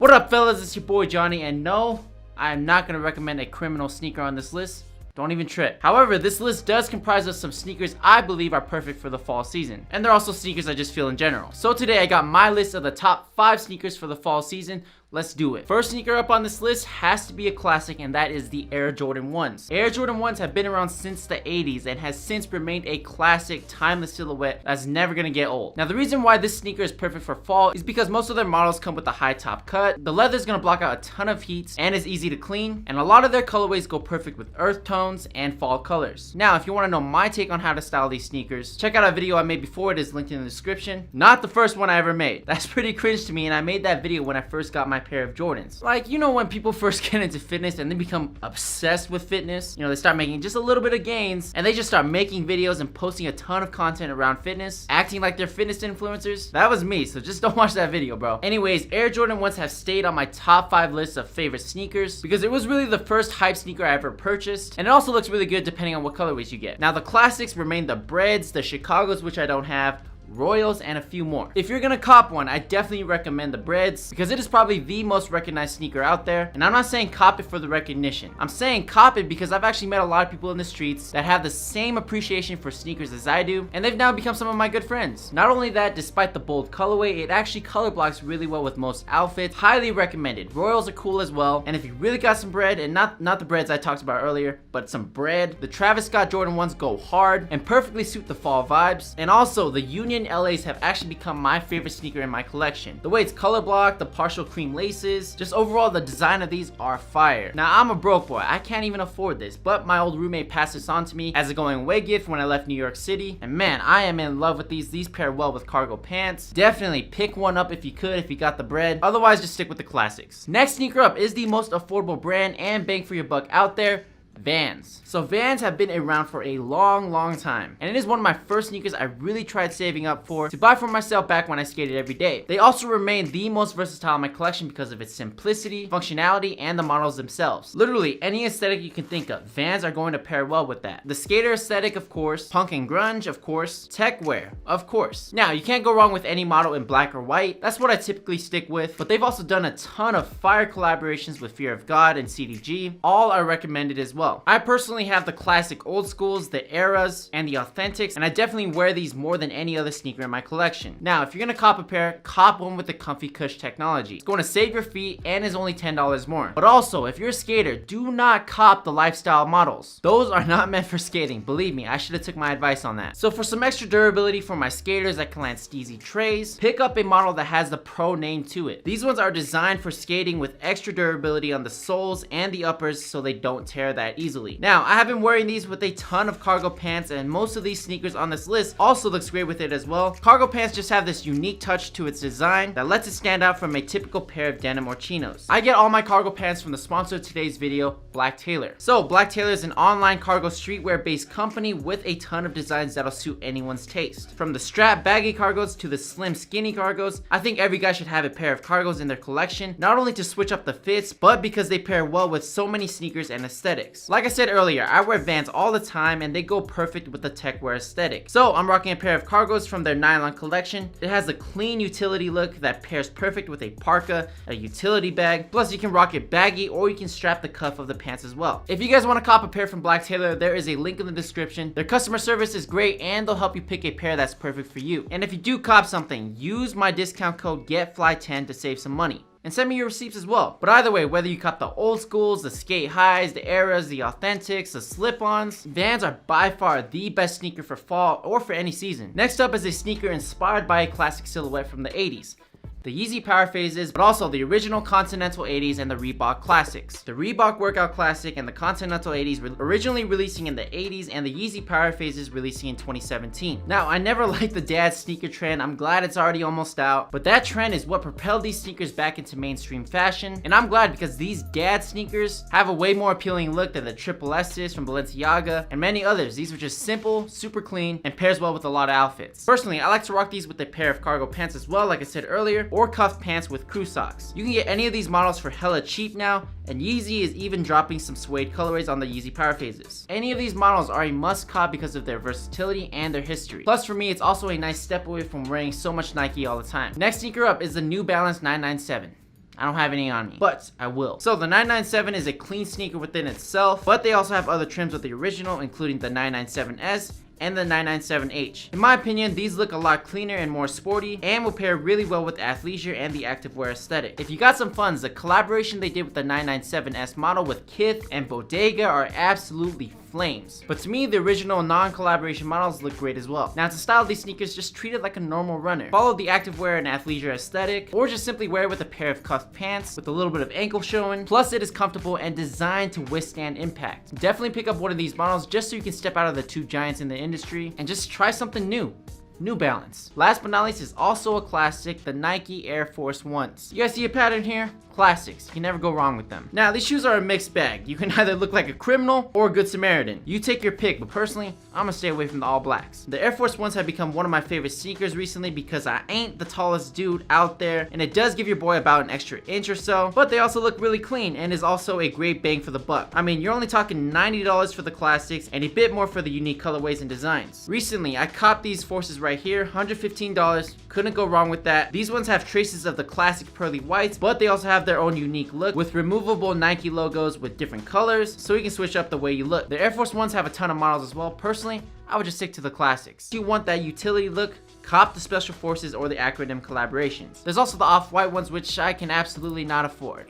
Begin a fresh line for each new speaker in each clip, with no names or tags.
What up, fellas? It's your boy Johnny, and no, I am not going to recommend a criminal sneaker on this list. Don't even trip. However, this list does comprise of some sneakers I believe are perfect for the fall season. And they're also sneakers I just feel in general. So today I got my list of the top 5 sneakers for the fall season. Let's do it. First sneaker up on this list has to be a classic, and that is the Air Jordan 1s. Air Jordan 1s have been around since the 80s and has since remained a classic, timeless silhouette that's never gonna get old. Now the reason why this sneaker is perfect for fall is because most of their models come with a high top cut, the leather is gonna block out a ton of heat and is easy to clean, and a lot of their colorways go perfect with earth tones and fall colors. Now if you wanna know my take on how to style these sneakers, check out a video I made before. It is linked in the description. Not the first one I ever made. That's pretty cringe to me, and I made that video when I first got my pair of Jordans. Like, you know, when people first get into fitness and they become obsessed with fitness, you know, they start making just a little bit of gains and they just start making videos and posting a ton of content around fitness, acting like they're fitness influencers. That was me, so just don't watch that video, bro. Anyways, Air Jordan 1s have stayed on my top 5 list of favorite sneakers because it was really the first hype sneaker I ever purchased, and it also looks really good depending on what colorways you get. Now the classics remain the Breads, the Chicagos, which I don't have, Royals, and a few more. If you're gonna cop one, I definitely recommend the Breads because it is probably the most recognized sneaker out there. And I'm not saying cop it for the recognition. I'm saying cop it because I've actually met a lot of people in the streets that have the same appreciation for sneakers as I do, and they've now become some of my good friends. Not only that, despite the bold colorway, it actually color blocks really well with most outfits. Highly recommended. Royals are cool as well, and if you really got some bread, and not the Breads I talked about earlier, but some bread, the Travis Scott Jordan 1s go hard and perfectly suit the fall vibes. And also the Union LAs have actually become my favorite sneaker in my collection. The way it's color blocked, the partial cream laces, just overall the design of these are fire. Now I'm a broke boy, I can't even afford this, but my old roommate passed this on to me as a going away gift when I left New York City, and man, I am in love with these. These pair well with cargo pants. Definitely pick one up if you could, if you got the bread. Otherwise, just stick with the classics. Next sneaker up is the most affordable brand and bang for your buck out there, Vans. So Vans have been around for a long time, and it is one of my first sneakers I really tried saving up for to buy for myself back when I skated every day. They also remain the most versatile in my collection because of its simplicity, functionality, and the models themselves. Literally any aesthetic you can think of, Vans are going to pair well with that. The skater aesthetic, of course, punk and grunge, of course, tech wear, of course. Now you can't go wrong with any model in black or white. That's what I typically stick with, but they've also done a ton of fire collaborations with Fear of God and CDG. All are recommended as well. I personally have the classic old schools, the eras, and the authentics, and I definitely wear these more than any other sneaker in my collection. Now, if you're gonna cop a pair, cop one with the Comfy Cush technology. It's going to save your feet and is only $10 more. But also, if you're a skater, do not cop the lifestyle models. Those are not meant for skating. Believe me, I should have took my advice on that. So for some extra durability for my skaters that can land steezy trays, pick up a model that has the Pro name to it. These ones are designed for skating with extra durability on the soles and the uppers so they don't tear that easily. Now, I have been wearing these with a ton of cargo pants, and most of these sneakers on this list also looks great with it as well. Cargo pants just have this unique touch to its design that lets it stand out from a typical pair of denim or chinos. I get all my cargo pants from the sponsor of today's video, Black Taylor. So Black Taylor is an online cargo streetwear based company with a ton of designs that'll suit anyone's taste. From the strap baggy cargos to the slim skinny cargos, I think every guy should have a pair of cargos in their collection, not only to switch up the fits, but because they pair well with so many sneakers and aesthetics. Like I said earlier, I wear Vans all the time and they go perfect with the tech wear aesthetic. So I'm rocking a pair of cargos from their nylon collection. It has a clean utility look that pairs perfect with a parka, a utility bag, plus you can rock it baggy or you can strap the cuff of the pants as well. If you guys want to cop a pair from Black Taylor, there is a link in the description. Their customer service is great and they'll help you pick a pair that's perfect for you. And if you do cop something, use my discount code GETFLY10 to save some money. And send me your receipts as well. But either way, whether you cop the old schools, the skate highs, the eras, the authentics, the slip-ons, Vans are by far the best sneaker for fall or for any season. Next up is a sneaker inspired by a classic silhouette from the 80s. The Yeezy Power Phases, but also the original Continental 80s and the Reebok Classics. The Reebok Workout Classic and the Continental 80s were originally releasing in the 80s, and the Yeezy Power Phases releasing in 2017. Now, I never liked the dad sneaker trend. I'm glad it's already almost out, but that trend is what propelled these sneakers back into mainstream fashion, and I'm glad because these dad sneakers have a way more appealing look than the Triple S's from Balenciaga and many others. These were just simple, super clean, and pairs well with a lot of outfits. Personally, I like to rock these with a pair of cargo pants as well, like I said earlier, or cuffed pants with crew socks. You can get any of these models for hella cheap now, and Yeezy is even dropping some suede colorways on the Yeezy Power Phases. Any of these models are a must cop because of their versatility and their history. Plus for me, it's also a nice step away from wearing so much Nike all the time. Next sneaker up is the New Balance 997. I don't have any on me, but I will. So the 997 is a clean sneaker within itself, but they also have other trims with the original, including the 997S and the 997H. In my opinion, these look a lot cleaner and more sporty and will pair really well with athleisure and the activewear aesthetic. If you got some funds, the collaboration they did with the 997S model with Kith and Bodega are absolutely flames. But to me, the original non-collaboration models look great as well. Now to style these sneakers, just treat it like a normal runner. Follow the activewear and athleisure aesthetic, or just simply wear it with a pair of cuffed pants with a little bit of ankle showing. Plus it is comfortable and designed to withstand impact. Definitely pick up one of these models just so you can step out of the two giants in the industry and just try something new. New Balance. Last but not least is also a classic, the Nike Air Force Ones. You guys see a pattern here? Classics. You can never go wrong with them. Now, these shoes are a mixed bag. You can either look like a criminal or a good Samaritan. You take your pick, but personally, I'm gonna stay away from the all blacks. The Air Force Ones have become one of my favorite sneakers recently because I ain't the tallest dude out there, and it does give your boy about an extra inch or so, but they also look really clean and is also a great bang for the buck. I mean, you're only talking $90 for the classics and a bit more for the unique colorways and designs. Recently, I copped these Forces right here, $115. Couldn't go wrong with that. These ones have traces of the classic pearly whites, but they also have their own unique look with removable Nike logos with different colors, so you can switch up the way you look. The Air Force Ones have a ton of models as well. Personally, I would just stick to the classics. If you want that utility look, cop the Special Forces or the Acronym collaborations. There's also the off-white ones, which I can absolutely not afford.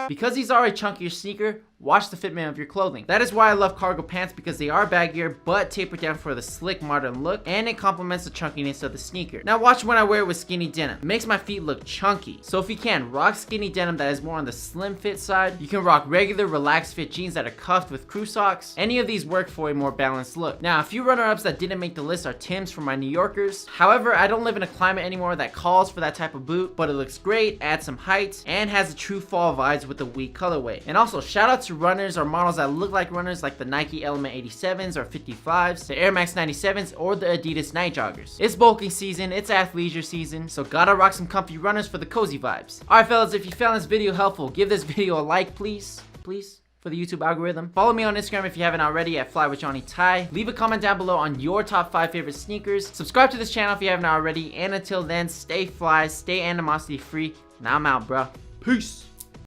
Because these are a chunkier sneaker, watch the fitment of your clothing. That is why I love cargo pants, because they are baggier but taper down for the slick modern look, and it complements the chunkiness of the sneaker. Now watch when I wear it with skinny denim. It makes my feet look chunky. So if you can, rock skinny denim that is more on the slim fit side. You can rock regular relaxed fit jeans that are cuffed with crew socks. Any of these work for a more balanced look. Now a few runner-ups that didn't make the list are Tim's for my New Yorkers. However, I don't live in a climate anymore that calls for that type of boot, but it looks great, adds some height, and has the true fall vibes with the weak colorway. And also shout out to runners or models that look like runners, like the Nike Element 87s or 55s, the Air Max 97s, or the Adidas Night Joggers. It's bulking season, it's athleisure season, so gotta rock some comfy runners for the cozy vibes. Alright fellas, if you found this video helpful, give this video a like, please, for the YouTube algorithm. Follow me on Instagram if you haven't already at FlyWithJohnnyTy. Leave a comment down below on your top 5 favorite sneakers. Subscribe to this channel if you haven't already, and until then, stay fly, stay animosity free, and I'm out, bruh. Peace!